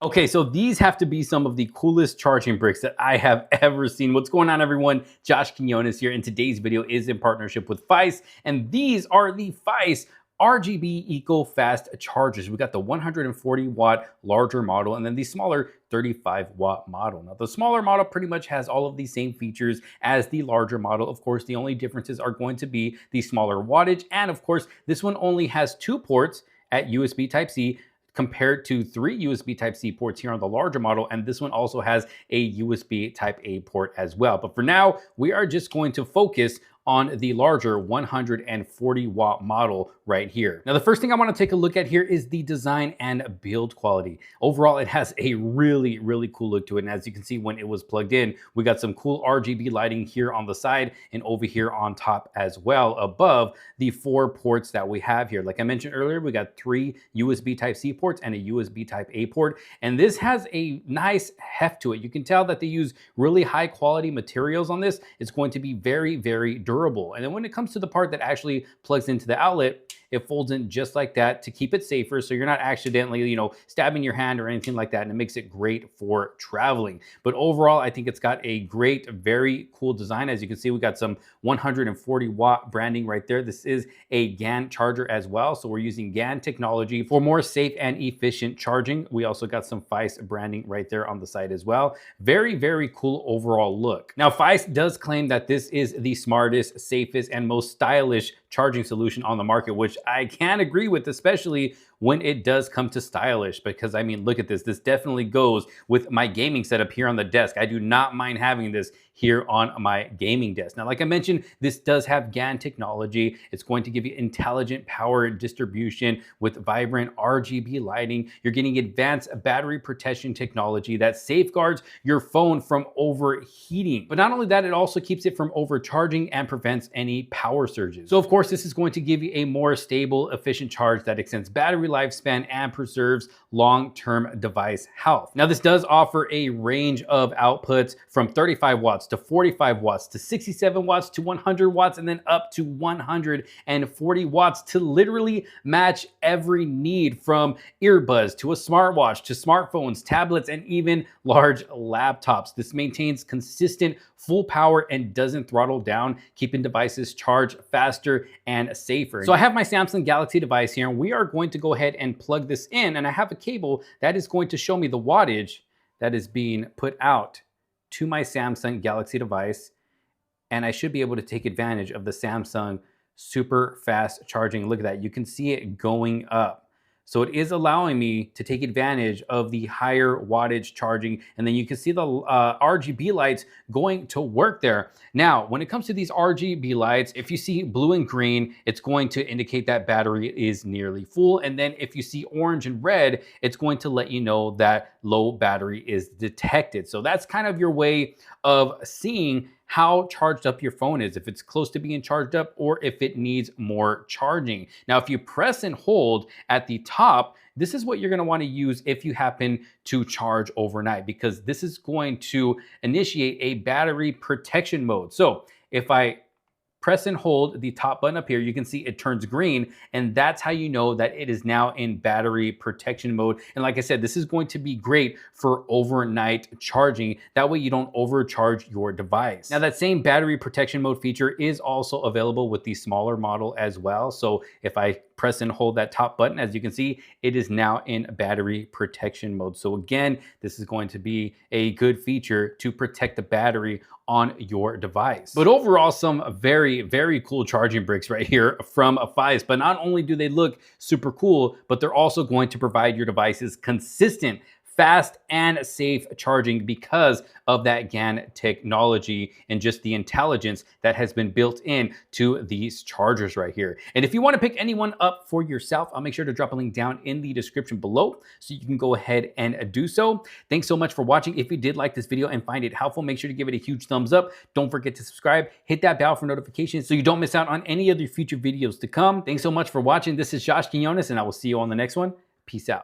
Okay, so these have to be some of the coolest charging bricks that I have ever seen. What's going on, everyone? Josh Quinones here, and today's video is in partnership with PHYSCE, and these are the PHYSCE RGB Eco Fast chargers. We got the 140-watt larger model, and then the smaller 35-watt model. Now, the smaller model pretty much has all of the same features as the larger model. Of course, the only differences are going to be the smaller wattage, and of course, this one only has 2 ports at USB Type-C, compared to 3 USB Type-C ports here on the larger model, and this one also has a USB Type-A port as well. But for now, we are just going to focus on the larger 140-watt model right here. Now, the first thing I want to take a look at here is the design and build quality. Overall, it has a really cool look to it, and as you can see, when it was plugged in, we got some cool RGB lighting here on the side and over here on top as well, above the 4 ports that we have here. Like I mentioned earlier, we got 3 USB Type-C ports and a USB Type-A port, and this has a nice heft to it. You can tell that they use really high quality materials on this. It's going to be very durable. And then when it comes to the part that actually plugs into the outlet, it folds in just like that to keep it safer, so you're not accidentally, stabbing your hand or anything like that, and it makes it great for traveling. But overall, I think it's got a great, very cool design. As you can see, we got some 140-watt branding right there. This is a GaN charger as well, so we're using GaN technology for more safe and efficient charging. We also got some PHYSCE branding right there on the side as well. Very cool overall look. Now, PHYSCE does claim that this is the smartest, safest, and most stylish charging solution on the market, which I can agree with, especially when it does come to stylish, because I mean, look at this. This definitely goes with my gaming setup here on the desk. I do not mind having this here on my gaming desk. Now, like I mentioned, this does have GaN technology. It's going to give you intelligent power distribution with vibrant RGB lighting. You're getting advanced battery protection technology that safeguards your phone from overheating. But not only that, it also keeps it from overcharging and prevents any power surges. So of course, this is going to give you a more stable, efficient charge that extends battery lifespan and preserves long-term device health. Now, this does offer a range of outputs from 35 watts to 45 watts to 67 watts to 100 watts and then up to 140 watts to literally match every need, from earbuds to a smartwatch to smartphones, tablets, and even large laptops. This maintains consistent full power and doesn't throttle down, keeping devices charged faster and safer. So I have my Samsung Galaxy device here, and we are going to go ahead and plug this in, and I have a cable that is going to show me the wattage that is being put out to my Samsung Galaxy device, and I should be able to take advantage of the Samsung super fast charging. Look at that, you can see it going up. So it is allowing me to take advantage of the higher wattage charging. And then you can see the RGB lights going to work there. Now, when it comes to these RGB lights, if you see blue and green, it's going to indicate that battery is nearly full. And then if you see orange and red, it's going to let you know that low battery is detected. So that's kind of your way of seeing how charged up your phone is, if it's close to being charged up or if it needs more charging. Now, if you press and hold at the top, this is what you're going to want to use if you happen to charge overnight, because this is going to initiate a battery protection mode. So if I press and hold the top button up here, you can see it turns green, and that's how you know that it is now in battery protection mode. And like I said, this is going to be great for overnight charging. That way you don't overcharge your device. Now, that same battery protection mode feature is also available with the smaller model as well. So if I press and hold that top button, as you can see, it is now in battery protection mode. So again, this is going to be a good feature to protect the battery on your device. But overall, some very cool charging bricks right here from PHYSCE. But not only do they look super cool, but they're also going to provide your devices consistent, fast, and safe charging because of that GaN technology and just the intelligence that has been built in to these chargers right here. And if you want to pick anyone up for yourself, I'll make sure to drop a link down in the description below so you can go ahead and do so. Thanks so much for watching. If you did like this video and find it helpful, make sure to give it a huge thumbs up. Don't forget to subscribe, hit that bell for notifications so you don't miss out on any other future videos to come. Thanks so much for watching. This is Josh Quinones, and I will see you on the next one. Peace out.